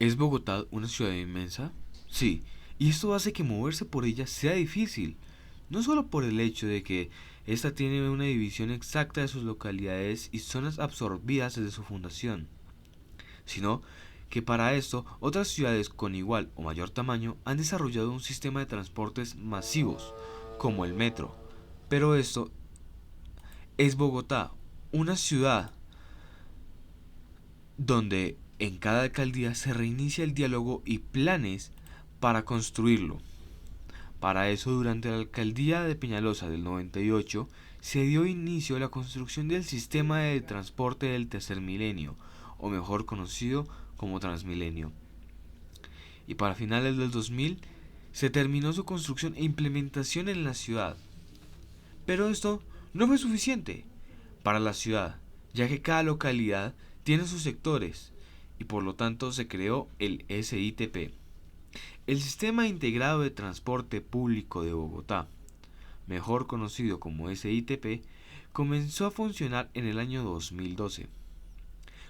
¿Es Bogotá una ciudad inmensa? Sí, y esto hace que moverse por ella sea difícil, no solo por el hecho de que ésta tiene una división exacta de sus localidades y zonas absorbidas desde su fundación, sino que para esto otras ciudades con igual o mayor tamaño han desarrollado un sistema de transportes masivos, como el metro. Pero esto es Bogotá, una ciudad donde en cada alcaldía se reinicia el diálogo y planes para construirlo. Para eso, durante la alcaldía de Peñalosa del 98, se dio inicio a la construcción del sistema de transporte del tercer milenio, o mejor conocido como Transmilenio. Y para finales del 2000 se terminó su construcción e implementación en la ciudad. Pero esto no fue suficiente para la ciudad, ya que cada localidad tiene sus sectores y por lo tanto se creó el SITP, el Sistema Integrado de Transporte Público de Bogotá, mejor conocido como SITP, comenzó a funcionar en el año 2012,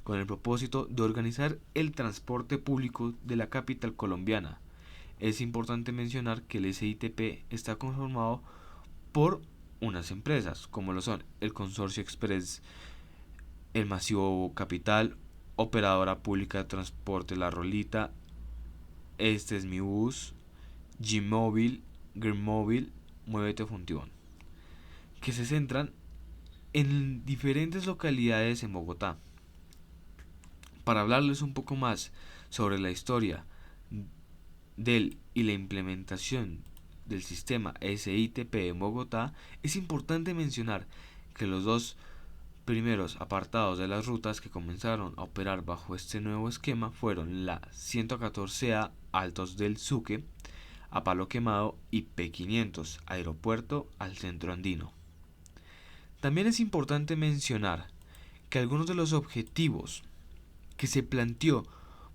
con el propósito de organizar el transporte público de la capital colombiana. Es importante mencionar que el SITP está conformado por unas empresas, como lo son el Consorcio Express, el Masivo Capital, Operadora Pública de Transporte La Rolita, Este es mi bus, G-Móvil, Green Móvil, Muévete Función, que se centran en diferentes localidades en Bogotá. Para hablarles un poco más sobre la historia del y la implementación del sistema SITP en Bogotá, es importante mencionar que los dos primeros apartados de las rutas que comenzaron a operar bajo este nuevo esquema fueron la 114A Altos del Suque a Palo Quemado y P500 Aeropuerto al Centro Andino. También es importante mencionar que algunos de los objetivos que se planteó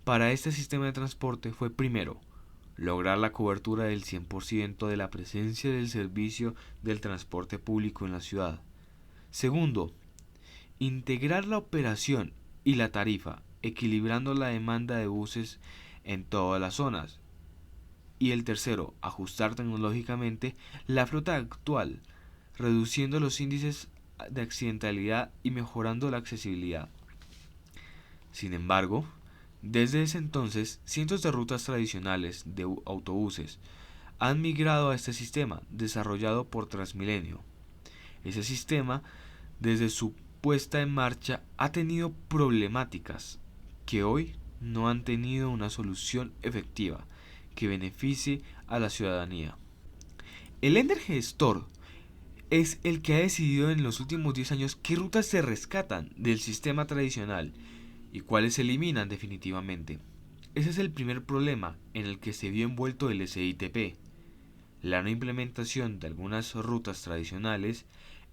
para este sistema de transporte fue primero, lograr la cobertura del 100% de la presencia del servicio del transporte público en la ciudad. Segundo, integrar la operación y la tarifa, equilibrando la demanda de buses en todas las zonas. Y el tercero, ajustar tecnológicamente la flota actual, reduciendo los índices de accidentalidad y mejorando la accesibilidad. Sin embargo, desde ese entonces, cientos de rutas tradicionales de autobuses han migrado a este sistema desarrollado por Transmilenio. Ese sistema, desde su puesta en marcha, ha tenido problemáticas que hoy no han tenido una solución efectiva que beneficie a la ciudadanía. El ender gestor es el que ha decidido en los últimos 10 años qué rutas se rescatan del sistema tradicional y cuáles se eliminan definitivamente. Ese es el primer problema en el que se vio envuelto el SITP, la no implementación de algunas rutas tradicionales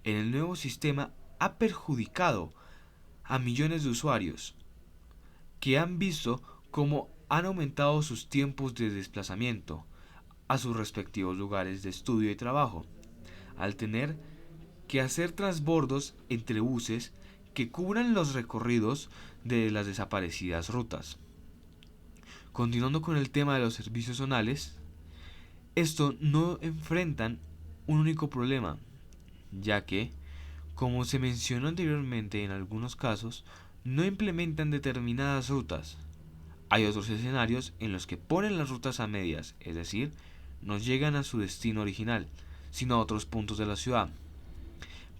en el nuevo sistema ha perjudicado a millones de usuarios que han visto cómo han aumentado sus tiempos de desplazamiento a sus respectivos lugares de estudio y trabajo, al tener que hacer transbordos entre buses que cubran los recorridos de las desaparecidas rutas. Continuando con el tema de los servicios zonales, esto no enfrentan un único problema, ya que, como se mencionó anteriormente en algunos casos, no implementan determinadas rutas. Hay otros escenarios en los que ponen las rutas a medias, es decir, no llegan a su destino original, sino a otros puntos de la ciudad,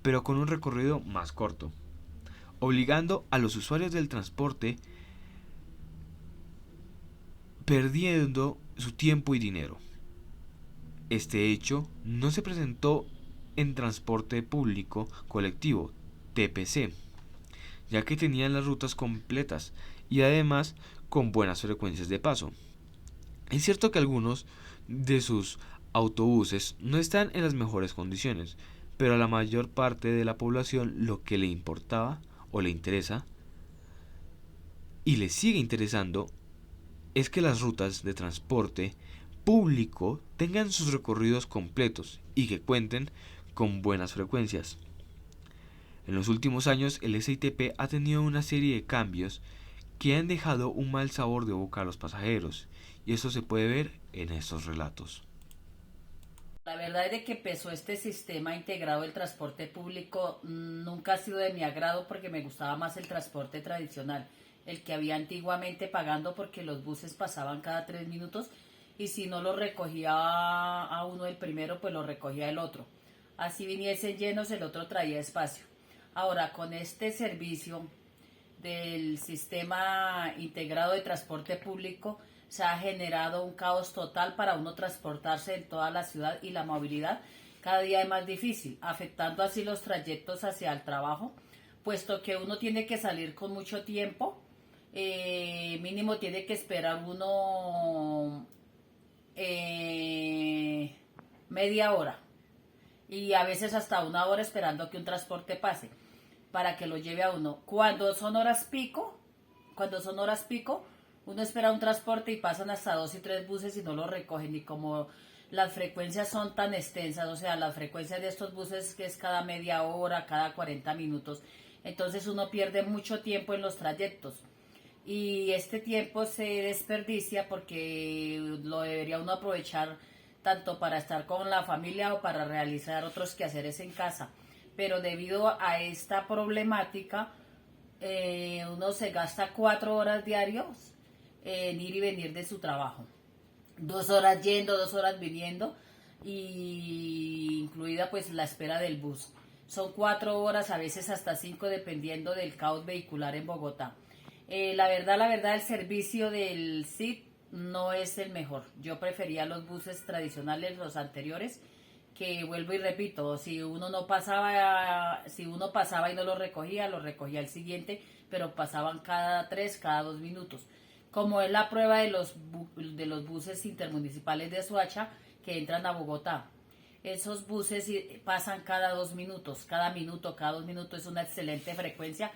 pero con un recorrido más corto, obligando a los usuarios del transporte perdiendo su tiempo y dinero. Este hecho no se presentó en transporte público colectivo, TPC, ya que tenían las rutas completas y además con buenas frecuencias de paso. Es cierto que algunos de sus autobuses no están en las mejores condiciones, pero a la mayor parte de la población lo que le importaba o le interesa y le sigue interesando es que las rutas de transporte público tengan sus recorridos completos y que cuenten con buenas frecuencias. En los últimos años el SITP ha tenido una serie de cambios que han dejado un mal sabor de boca a los pasajeros, y eso se puede ver en estos relatos. La verdad es de que empezó este sistema integrado del transporte público nunca ha sido de mi agrado porque me gustaba más el transporte tradicional, el que había antiguamente pagando porque los buses pasaban cada 3 minutos y si no lo recogía a uno el primero, pues lo recogía el otro. Así viniesen llenos, el otro traía espacio. Ahora, con este servicio del sistema integrado de transporte público, se ha generado un caos total para uno transportarse en toda la ciudad y la movilidad cada día es más difícil, afectando así los trayectos hacia el trabajo, puesto que uno tiene que salir con mucho tiempo, mínimo tiene que esperar uno media hora y a veces hasta 1 hora esperando que un transporte pase para que lo lleve a uno. Cuando son horas pico, uno espera un transporte y pasan hasta 2 y 3 buses y no lo recogen. Y como las frecuencias son tan extensas, o sea, las frecuencias de estos buses que es cada media hora, cada 40 minutos, entonces uno pierde mucho tiempo en los trayectos. Y este tiempo se desperdicia porque lo debería uno aprovechar tanto para estar con la familia o para realizar otros quehaceres en casa. Pero debido a esta problemática, uno se gasta 4 horas diarios en ir y venir de su trabajo. 2 horas yendo, 2 horas viniendo, y incluida pues la espera del bus. Son 4 horas, a veces hasta 5, dependiendo del caos vehicular en Bogotá. La verdad, el servicio del CIT no es el mejor. Yo prefería los buses tradicionales, los anteriores, que vuelvo y repito, si uno pasaba y no lo recogía el siguiente, pero pasaban cada 3, cada 2 minutos. Como es la prueba de los buses intermunicipales de Soacha que entran a Bogotá. Esos buses pasan cada 2 minutos, cada 2 minutos, es una excelente frecuencia,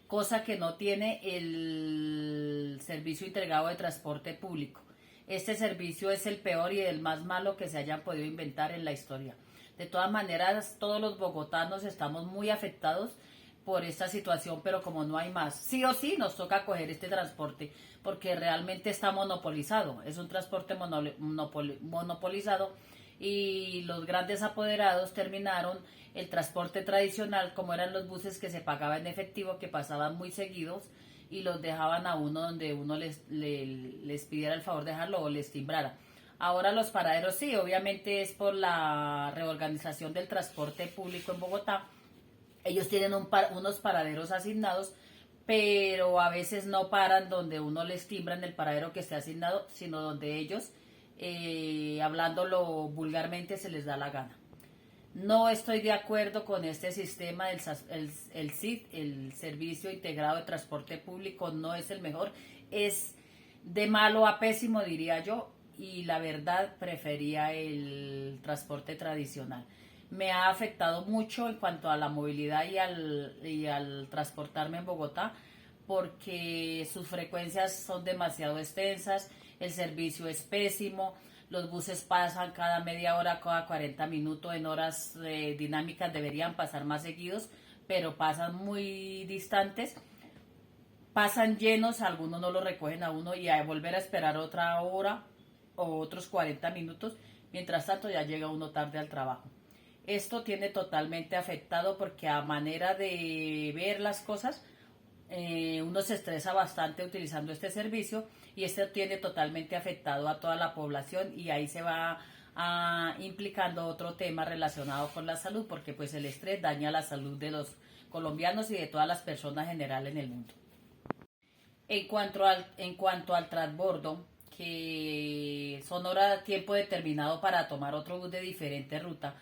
cosa que no tiene el servicio integrado de transporte público. Este servicio es el peor y el más malo que se hayan podido inventar en la historia. De todas maneras, todos los bogotanos estamos muy afectados por esta situación, pero como no hay más, sí o sí nos toca coger este transporte, porque realmente está monopolizado, es un transporte monopolizado, y los grandes apoderados terminaron el transporte tradicional, como eran los buses que se pagaban en efectivo, que pasaban muy seguidos, y los dejaban a uno donde uno les pidiera el favor de dejarlo o les timbrara. Ahora los paraderos sí, obviamente es por la reorganización del transporte público en Bogotá. Ellos tienen unos paraderos asignados, pero a veces no paran donde uno les timbra en el paradero que esté asignado, sino donde ellos, hablándolo vulgarmente, se les da la gana. No estoy de acuerdo con este sistema el SIT, el Servicio Integrado de Transporte Público, no es el mejor, es de malo a pésimo, diría yo, y la verdad prefería el transporte tradicional. Me ha afectado mucho en cuanto a la movilidad y al transportarme en Bogotá, porque sus frecuencias son demasiado extensas, el servicio es pésimo, los buses pasan cada media hora, cada 40 minutos, en horas dinámicas deberían pasar más seguidos, pero pasan muy distantes, pasan llenos, algunos no lo recogen a uno y a volver a esperar otra hora o otros 40 minutos, mientras tanto ya llega uno tarde al trabajo. Esto tiene totalmente afectado porque a manera de ver las cosas, uno se estresa bastante utilizando este servicio y esto tiene totalmente afectado a toda la población y ahí se va implicando otro tema relacionado con la salud porque pues el estrés daña la salud de los colombianos y de todas las personas en general en el mundo. En cuanto al transbordo, que son horas tiempo determinado para tomar otro bus de diferente ruta,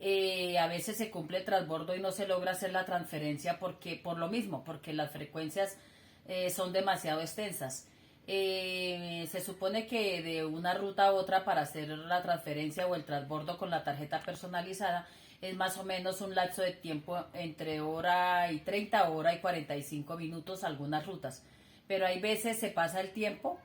a veces se cumple el transbordo y no se logra hacer la transferencia porque por lo mismo, porque las frecuencias son demasiado extensas. Se supone que de una ruta a otra para hacer la transferencia o el transbordo con la tarjeta personalizada es más o menos un lapso de tiempo entre hora y 30, hora y 45 minutos algunas rutas. Pero hay veces se pasa el tiempo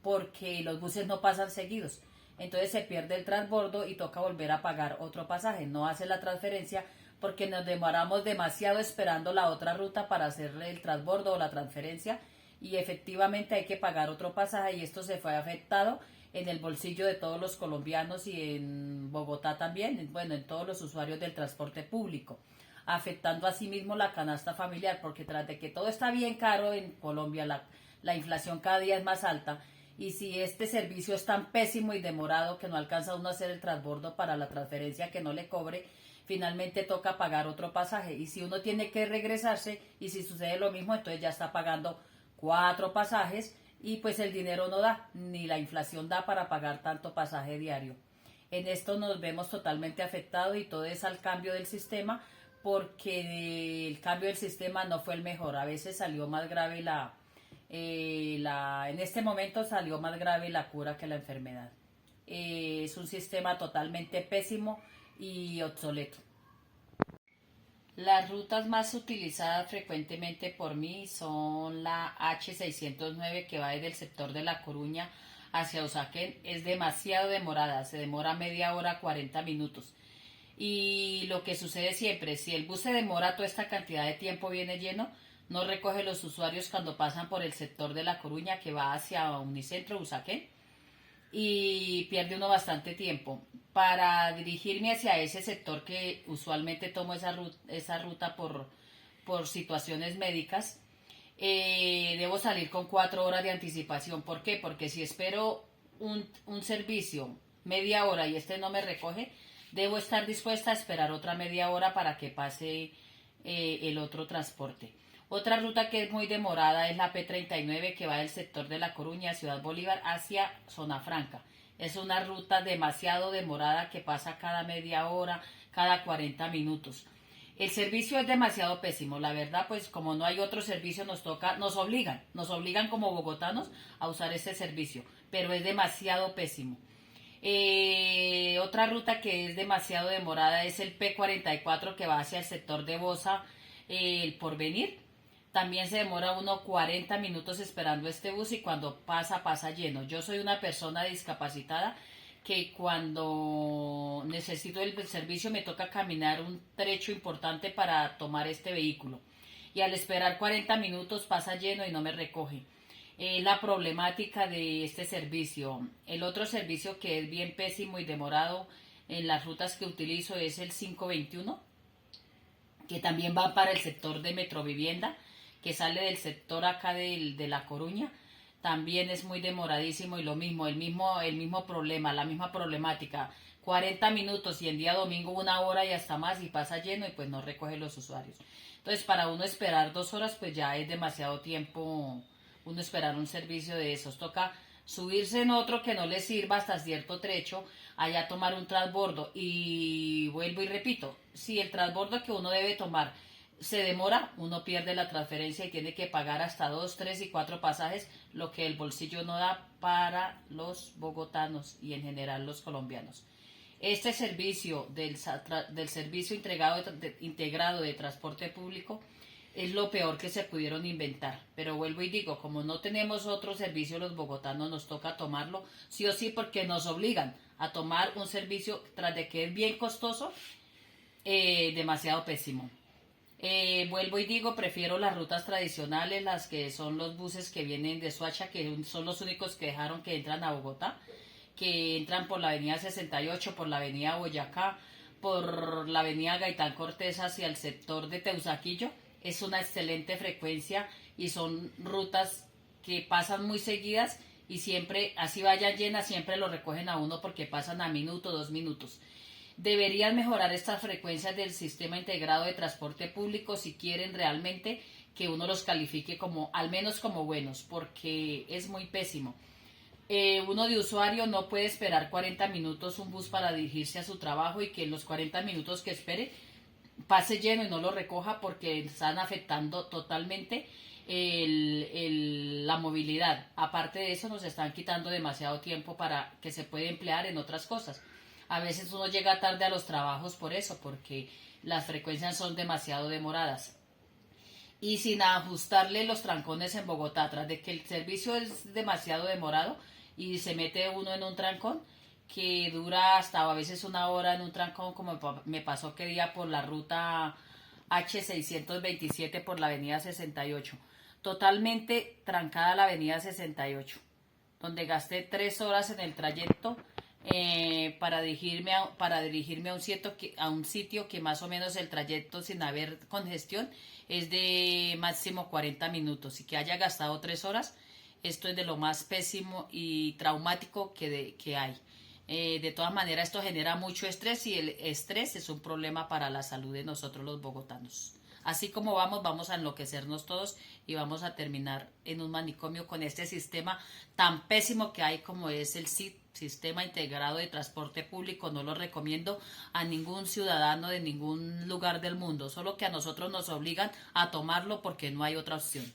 porque los buses no pasan seguidos. Entonces se pierde el transbordo y toca volver a pagar otro pasaje. No hace la transferencia porque nos demoramos demasiado esperando la otra ruta para hacerle el transbordo o la transferencia y efectivamente hay que pagar otro pasaje y esto se fue afectado en el bolsillo de todos los colombianos y en Bogotá también, bueno, en todos los usuarios del transporte público, afectando asimismo la canasta familiar, porque tras de que todo está bien caro en Colombia, la inflación cada día es más alta, y si este servicio es tan pésimo y demorado que no alcanza uno a hacer el transbordo para la transferencia que no le cobre, finalmente toca pagar otro pasaje, y si uno tiene que regresarse y si sucede lo mismo, entonces ya está pagando 4 pasajes y pues el dinero no da, ni la inflación da para pagar tanto pasaje diario. En esto nos vemos totalmente afectados y todo es al cambio del sistema, porque el cambio del sistema no fue el mejor. A veces salió más grave en este momento salió más grave la cura que la enfermedad. Es un sistema totalmente pésimo y obsoleto. Las rutas más utilizadas frecuentemente por mí son la H609 que va desde el sector de La Coruña hacia Usaquén. Es demasiado demorada, se demora media hora, 40 minutos. Y lo que sucede siempre, si el bus se demora toda esta cantidad de tiempo, viene lleno, no recoge los usuarios cuando pasan por el sector de La Coruña que va hacia Unicentro, Usaquén, y pierde uno bastante tiempo. Para dirigirme hacia ese sector que usualmente tomo esa ruta por situaciones médicas, debo salir con 4 horas de anticipación. ¿Por qué? Porque si espero un servicio media hora y este no me recoge, debo estar dispuesta a esperar otra media hora para que pase el otro transporte. Otra ruta que es muy demorada es la P39 que va del sector de La Coruña, Ciudad Bolívar, hacia Zona Franca. Es una ruta demasiado demorada que pasa cada media hora, cada 40 minutos. El servicio es demasiado pésimo, la verdad, pues como no hay otro servicio nos obligan como bogotanos a usar este servicio, pero es demasiado pésimo. Otra ruta que es demasiado demorada es el P44 que va hacia el sector de Bosa, el Porvenir. También se demora uno 40 minutos esperando este bus y cuando pasa lleno. Yo soy una persona discapacitada que cuando necesito el servicio me toca caminar un trecho importante para tomar este vehículo. Y al esperar 40 minutos pasa lleno y no me recoge. La problemática de este servicio. El otro servicio que es bien pésimo y demorado en las rutas que utilizo es el 521, que también va para el sector de Metrovivienda, que sale del sector acá de La Coruña. También es muy demoradísimo y el mismo problema, la misma problemática. 40 minutos y en día domingo 1 hora y hasta más y pasa lleno y pues no recoge los usuarios. Entonces para uno esperar 2 horas pues ya es demasiado tiempo uno esperar un servicio de esos. Toca subirse en otro que no le sirva hasta cierto trecho, allá tomar un transbordo y vuelvo y repito, si el transbordo que uno debe tomar se demora, uno pierde la transferencia y tiene que pagar hasta 2, 3 y 4 pasajes, lo que el bolsillo no da para los bogotanos y en general los colombianos. Este servicio del servicio integrado de transporte público es lo peor que se pudieron inventar. Pero vuelvo y digo, como no tenemos otro servicio los bogotanos, nos toca tomarlo sí o sí porque nos obligan a tomar un servicio tras de que es bien costoso, demasiado pésimo. Vuelvo y digo, prefiero las rutas tradicionales, las que son los buses que vienen de Soacha, que son los únicos que dejaron que entran a Bogotá, que entran por la avenida 68, por la avenida Boyacá, por la avenida Gaitán Cortés hacia el sector de Teusaquillo. Es una excelente frecuencia y son rutas que pasan muy seguidas y siempre, así vayan llenas, siempre lo recogen a uno porque pasan a minuto, 2 minutos. Deberían mejorar estas frecuencias del sistema integrado de transporte público si quieren realmente que uno los califique como, al menos como buenos, porque es muy pésimo. Uno de usuario no puede esperar 40 minutos un bus para dirigirse a su trabajo y que en los 40 minutos que espere pase lleno y no lo recoja porque están afectando totalmente la movilidad. Aparte de eso nos están quitando demasiado tiempo para que se puede emplear en otras cosas. A veces uno llega tarde a los trabajos por eso, porque las frecuencias son demasiado demoradas. Y sin ajustarle los trancones en Bogotá, tras de que el servicio es demasiado demorado y se mete uno en un trancón que dura hasta a veces 1 hora en un trancón, como me pasó que día por la ruta H627 por la avenida 68. totalmente trancada la avenida 68, donde gasté 3 horas en el trayecto para dirigirme a un sitio que más o menos el trayecto sin haber congestión es de máximo 40 minutos y que haya gastado 3 horas, esto es de lo más pésimo y traumático que hay. De todas maneras, esto genera mucho estrés y el estrés es un problema para la salud de nosotros los bogotanos. Así como vamos a enloquecernos todos y vamos a terminar en un manicomio con este sistema tan pésimo que hay como es el Sistema Integrado de Transporte Público. No lo recomiendo a ningún ciudadano de ningún lugar del mundo, solo que a nosotros nos obligan a tomarlo porque no hay otra opción.